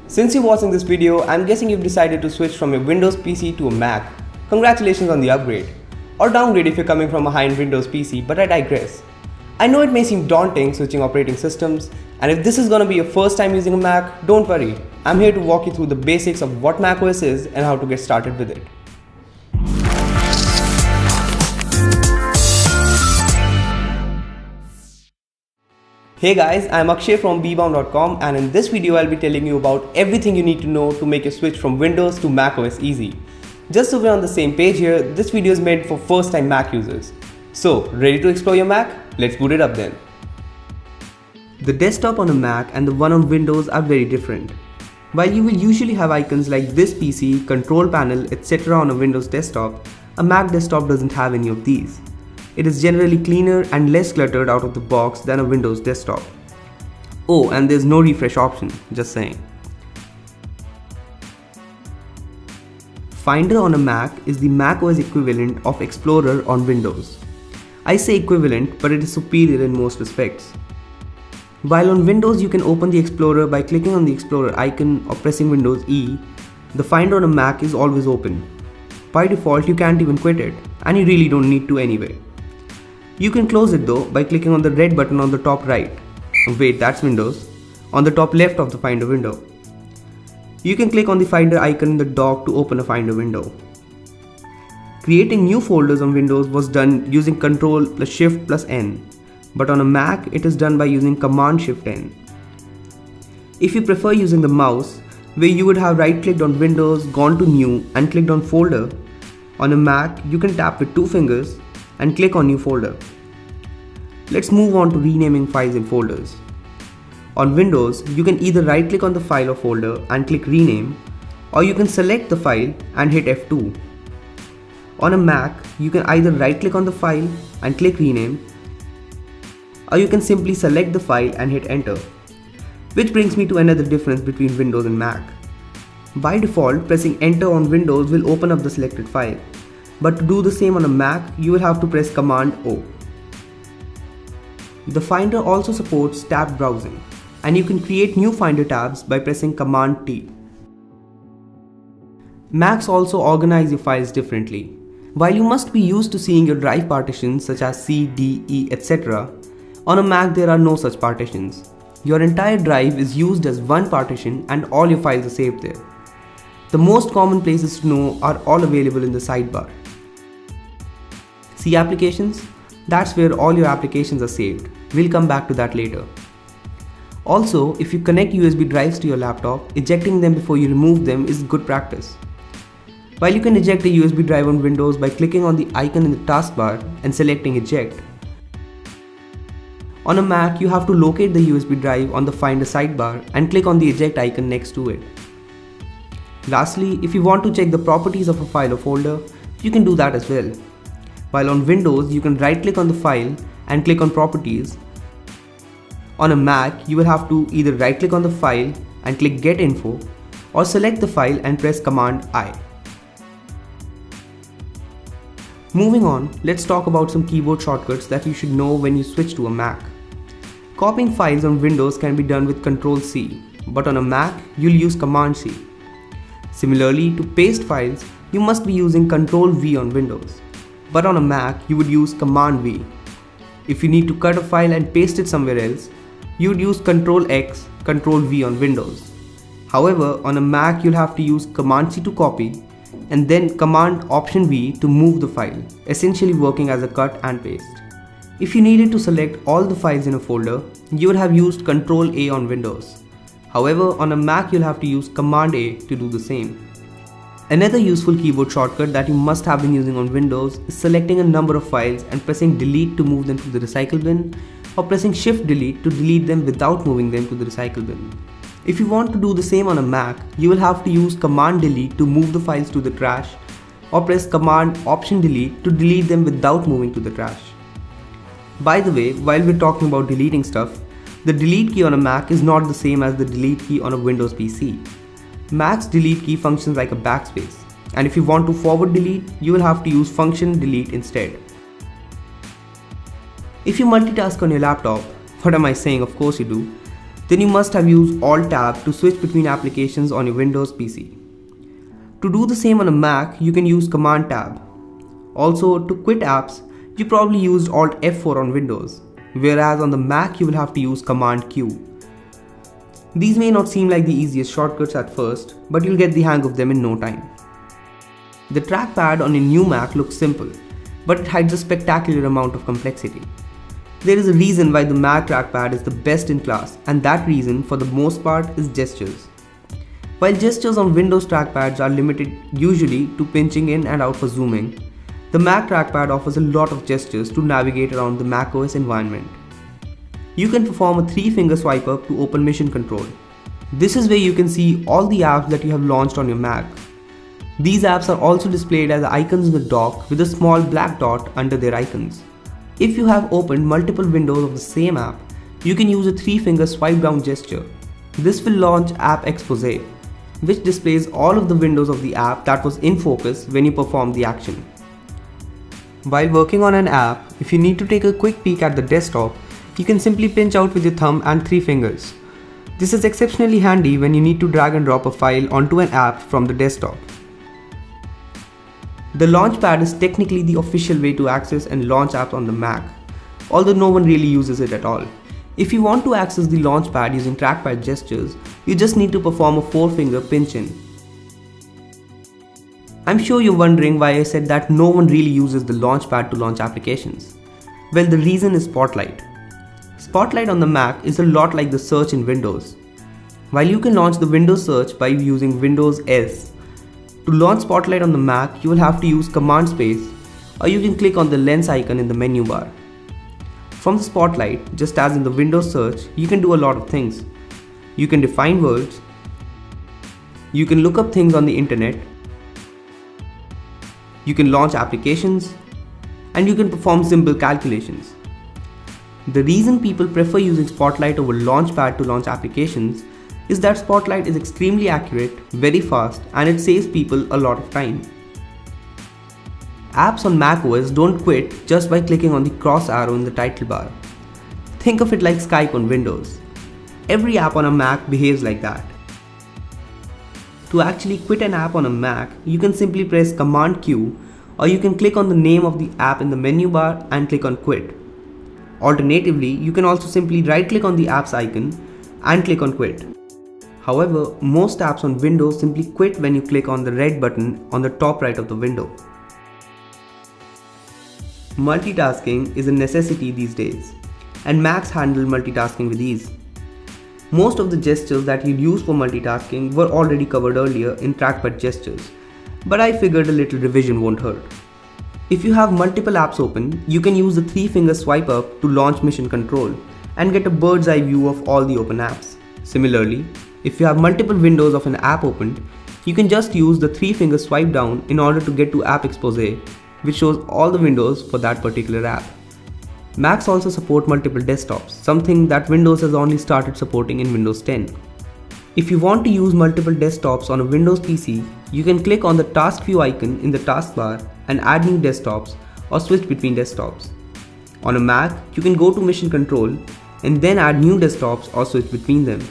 Since you're watching this video, I'm guessing you've decided to switch from your Windows PC to a Mac. Congratulations on the upgrade. Or downgrade if you're coming from a high-end Windows PC, but I digress. I know it may seem daunting switching operating systems, and if this is gonna be your first time using a Mac, don't worry. I'm here to walk you through the basics of what macOS is and how to get started with it. Hey guys, I'm Akshay from bbound.com, and in this video I'll be telling you about everything you need to know to make your switch from Windows to macOS easy. Just so we're on the same page here, this video is meant for first time Mac users. So, ready to explore your Mac? Let's boot it up then. The desktop on a Mac and the one on Windows are very different. While you will usually have icons like this PC, control panel, etc. on a Windows desktop, a Mac desktop doesn't have any of these. It is generally cleaner and less cluttered out of the box than a Windows desktop. Oh, and there's no refresh option, just saying. Finder on a Mac is the macOS equivalent of Explorer on Windows. I say equivalent, but it is superior in most respects. While on Windows you can open the Explorer by clicking on the Explorer icon or pressing Windows E, the Finder on a Mac is always open. By default you can't even quit it, and you really don't need to anyway. You can close it though by clicking on the red button on the top right. Wait, that's Windows. On the top left of the Finder window. You can click on the Finder icon in the dock to open a Finder window. Creating new folders on Windows was done using Ctrl plus Shift plus N, but on a Mac it is done by using Command Shift N. If you prefer using the mouse, where you would have right clicked on Windows, gone to New and clicked on Folder, on a Mac you can tap with two fingers and click on New Folder. Let's move on to renaming files in folders. On Windows, you can either right click on the file or folder and click Rename, or you can select the file and hit F2. On a Mac, you can either right click on the file and click Rename, or you can simply select the file and hit Enter. Which brings me to another difference between Windows and Mac. By default, pressing Enter on Windows will open up the selected file. But to do the same on a Mac, you will have to press Command O. The Finder also supports tab browsing, and you can create new Finder tabs by pressing Command T. Macs also organize your files differently. While you must be used to seeing your drive partitions such as C, D, E, etc., on a Mac there are no such partitions. Your entire drive is used as one partition and all your files are saved there. The most common places to know are all available in the sidebar. See Applications? That's where all your applications are saved. We'll come back to that later. Also, if you connect USB drives to your laptop, ejecting them before you remove them is good practice. While you can eject a USB drive on Windows by clicking on the icon in the taskbar and selecting Eject, on a Mac you have to locate the USB drive on the Finder sidebar and click on the Eject icon next to it. Lastly, if you want to check the properties of a file or folder, you can do that as well. While on Windows, you can right click on the file and click on Properties. On a Mac, you will have to either right click on the file and click Get Info, or select the file and press Command I. Moving on, let's talk about some keyboard shortcuts that you should know when you switch to a Mac. Copying files on Windows can be done with Ctrl C, but on a Mac, you'll use Command C. Similarly, to paste files, you must be using Ctrl V on Windows. But on a Mac, you would use Command V. If you need to cut a file and paste it somewhere else, you would use Ctrl X, Ctrl V on Windows. However, on a Mac, you'll have to use Command C to copy and then Command Option V to move the file, essentially working as a cut and paste. If you needed to select all the files in a folder, you would have used Ctrl A on Windows. However, on a Mac, you'll have to use Command A to do the same. Another useful keyboard shortcut that you must have been using on Windows is selecting a number of files and pressing Delete to move them to the recycle bin, or pressing Shift Delete to delete them without moving them to the recycle bin. If you want to do the same on a Mac, you will have to use Command Delete to move the files to the trash, or press Command Option Delete to delete them without moving to the trash. By the way, while we're talking about deleting stuff, the delete key on a Mac is not the same as the delete key on a Windows PC. Mac's delete key functions like a backspace, and if you want to forward delete, you will have to use function delete instead. If you multitask on your laptop, what am I saying, of course you do, then you must have used Alt-Tab to switch between applications on your Windows PC. To do the same on a Mac, you can use Command-Tab. Also, to quit apps, you probably used Alt F4 on Windows, whereas on the Mac you will have to use Command Q. These may not seem like the easiest shortcuts at first, but you'll get the hang of them in no time. The trackpad on a new Mac looks simple, but it hides a spectacular amount of complexity. There is a reason why the Mac trackpad is the best in class, and that reason, for the most part, is gestures. While gestures on Windows trackpads are limited usually to pinching in and out for zooming, the Mac trackpad offers a lot of gestures to navigate around the macOS environment. You can perform a 3-finger swipe up to open Mission Control. This is where you can see all the apps that you have launched on your Mac. These apps are also displayed as icons in the dock with a small black dot under their icons. If you have opened multiple windows of the same app, you can use a 3-finger swipe down gesture. This will launch App Expose, which displays all of the windows of the app that was in focus when you perform the action. While working on an app, if you need to take a quick peek at the desktop, you can simply pinch out with your thumb and 3 fingers. This is exceptionally handy when you need to drag and drop a file onto an app from the desktop. The Launchpad is technically the official way to access and launch apps on the Mac, although no one really uses it at all. If you want to access the Launchpad using trackpad gestures, you just need to perform a 4-finger pinch in. I'm sure you're wondering why I said that no one really uses the Launchpad to launch applications. Well, the reason is Spotlight. Spotlight on the Mac is a lot like the search in Windows. While you can launch the Windows search by using Windows S, to launch Spotlight on the Mac, you will have to use Command Space, or you can click on the lens icon in the menu bar. From the Spotlight, just as in the Windows search, you can do a lot of things. You can define words, you can look up things on the internet, you can launch applications, and you can perform simple calculations. The reason people prefer using Spotlight over Launchpad to launch applications is that Spotlight is extremely accurate, very fast, and it saves people a lot of time. Apps on macOS don't quit just by clicking on the cross arrow in the title bar. Think of it like Skype on Windows. Every app on a Mac behaves like that. To actually quit an app on a Mac, you can simply press Command Q, or you can click on the name of the app in the menu bar and click on Quit. Alternatively, you can also simply right-click on the app's icon and click on Quit. However, most apps on Windows simply quit when you click on the red button on the top right of the window. Multitasking is a necessity these days, and Macs handle multitasking with ease. Most of the gestures that you'd use for multitasking were already covered earlier in trackpad gestures, but I figured a little revision won't hurt. If you have multiple apps open, you can use the 3-finger swipe up to launch Mission Control and get a bird's eye view of all the open apps. Similarly, if you have multiple windows of an app opened, you can just use the 3-finger swipe down in order to get to App Expose, which shows all the windows for that particular app. Macs also support multiple desktops, something that Windows has only started supporting in Windows 10. If you want to use multiple desktops on a Windows PC, you can click on the task view icon in the taskbar and add new desktops or switch between desktops. On a Mac, you can go to Mission Control and then add new desktops or switch between them.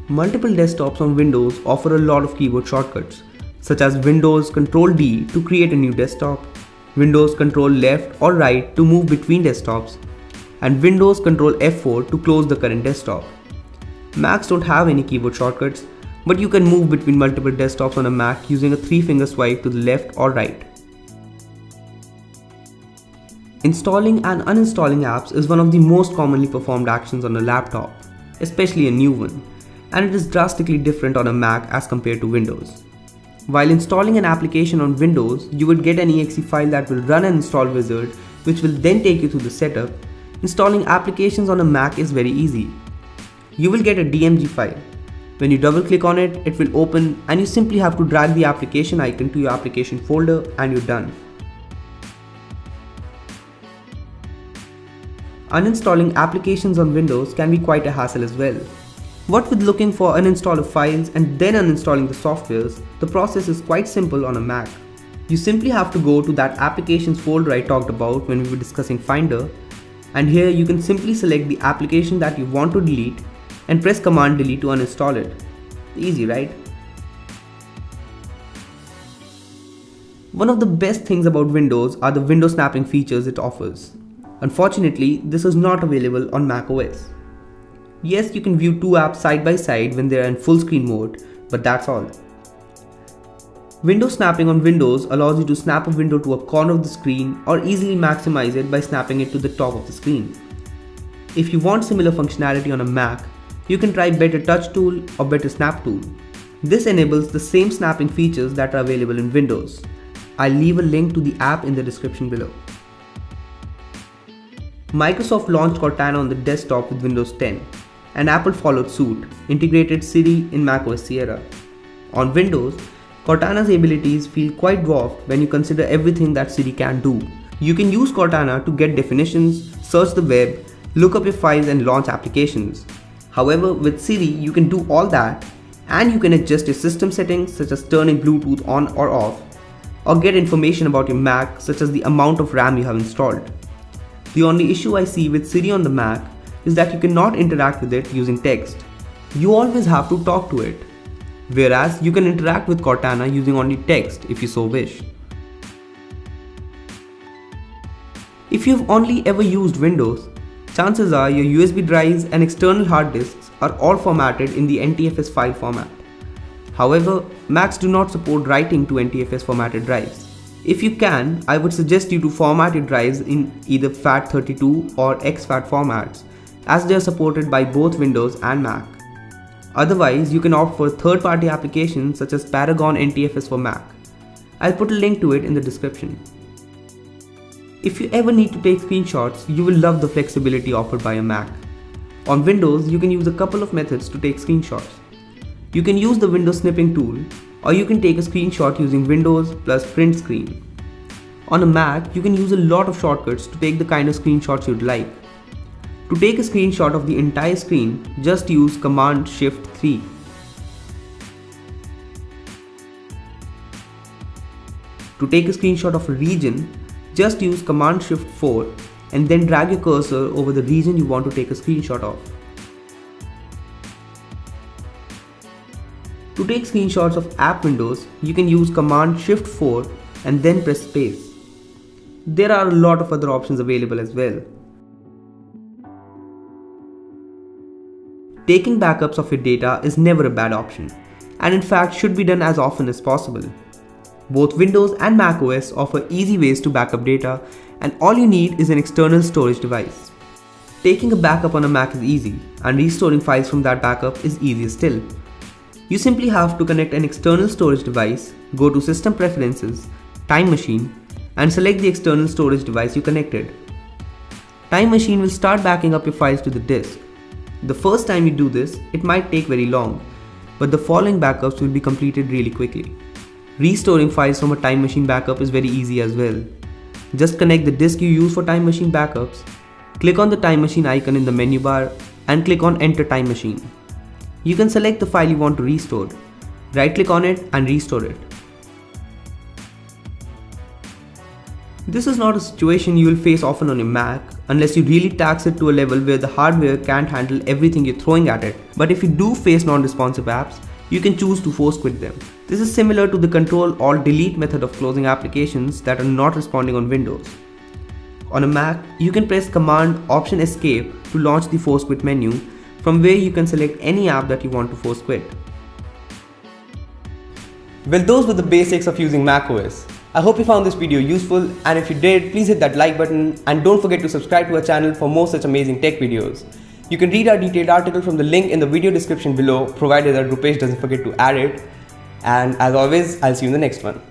Multiple desktops on Windows offer a lot of keyboard shortcuts, such as Windows Ctrl D to create a new desktop, Windows Ctrl left or right to move between desktops, and Windows Ctrl F4 to close the current desktop. Macs don't have any keyboard shortcuts, but you can move between multiple desktops on a Mac using a 3-finger swipe to the left or right. Installing and uninstalling apps is one of the most commonly performed actions on a laptop, especially a new one, and it is drastically different on a Mac as compared to Windows. While installing an application on Windows, you would get an exe file that will run an install wizard, which will then take you through the setup. Installing applications on a Mac is very easy. You will get a DMG file. When you double click on it, it will open and you simply have to drag the application icon to your application folder and you're done. Uninstalling applications on Windows can be quite a hassle as well. What with looking for uninstall of files and then uninstalling the softwares, the process is quite simple on a Mac. You simply have to go to that applications folder I talked about when we were discussing Finder, and here you can simply select the application that you want to delete and press Command Delete to uninstall it. Easy, right? One of the best things about Windows are the window snapping features it offers. Unfortunately, this is not available on macOS. Yes, you can view two apps side by side when they are in full screen mode, but that's all. Window snapping on Windows allows you to snap a window to a corner of the screen or easily maximize it by snapping it to the top of the screen. If you want similar functionality on a Mac, you can try Better Touch Tool or Better Snap Tool. This enables the same snapping features that are available in Windows. I'll leave a link to the app in the description below. Microsoft launched Cortana on the desktop with Windows 10, and Apple followed suit, integrated Siri in macOS Sierra. On Windows, Cortana's abilities feel quite dwarfed when you consider everything that Siri can do. You can use Cortana to get definitions, search the web, look up your files and launch applications. However, with Siri, you can do all that, and you can adjust your system settings such as turning Bluetooth on or off, or get information about your Mac such as the amount of RAM you have installed. The only issue I see with Siri on the Mac is that you cannot interact with it using text. You always have to talk to it, whereas you can interact with Cortana using only text if you so wish. If you've only ever used Windows, chances are your USB drives and external hard disks are all formatted in the NTFS file format. However, Macs do not support writing to NTFS formatted drives. If you can, I would suggest you to format your drives in either FAT32 or exFAT formats, as they are supported by both Windows and Mac. Otherwise, you can opt for third-party applications such as Paragon NTFS for Mac. I'll put a link to it in the description. If you ever need to take screenshots, you will love the flexibility offered by a Mac. On Windows, you can use a couple of methods to take screenshots. You can use the window snipping tool, or you can take a screenshot using Windows plus print screen. On a Mac, you can use a lot of shortcuts to take the kind of screenshots you'd like. To take a screenshot of the entire screen, just use Command-Shift-3. To take a screenshot of a region, just use Command-Shift-4 and then drag your cursor over the region you want to take a screenshot of. To take screenshots of app windows, you can use Command-Shift-4 and then press space. There are a lot of other options available as well. Taking backups of your data is never a bad option, and in fact should be done as often as possible. Both Windows and macOS offer easy ways to backup data, and all you need is an external storage device. Taking a backup on a Mac is easy, and restoring files from that backup is easier still. You simply have to connect an external storage device, go to System Preferences, Time Machine, and select the external storage device you connected. Time Machine will start backing up your files to the disk. The first time you do this, it might take very long, but the following backups will be completed really quickly. Restoring files from a Time Machine backup is very easy as well. Just connect the disk you use for Time Machine backups, click on the Time Machine icon in the menu bar, and click on Enter Time Machine. You can select the file you want to restore, right-click on it and restore it. This is not a situation you will face often on your Mac unless you really tax it to a level where the hardware can't handle everything you're throwing at it. But if you do face non-responsive apps, you can choose to force quit them. This is similar to the Control-Alt-Delete method of closing applications that are not responding on Windows. On a Mac, you can press Command-Option-Escape to launch the force quit menu, from where you can select any app that you want to force quit. Well, those were the basics of using macOS. I hope you found this video useful, and if you did, please hit that like button and don't forget to subscribe to our channel for more such amazing tech videos. You can read our detailed article from the link in the video description below, provided that Rupesh doesn't forget to add it. And as always, I'll see you in the next one.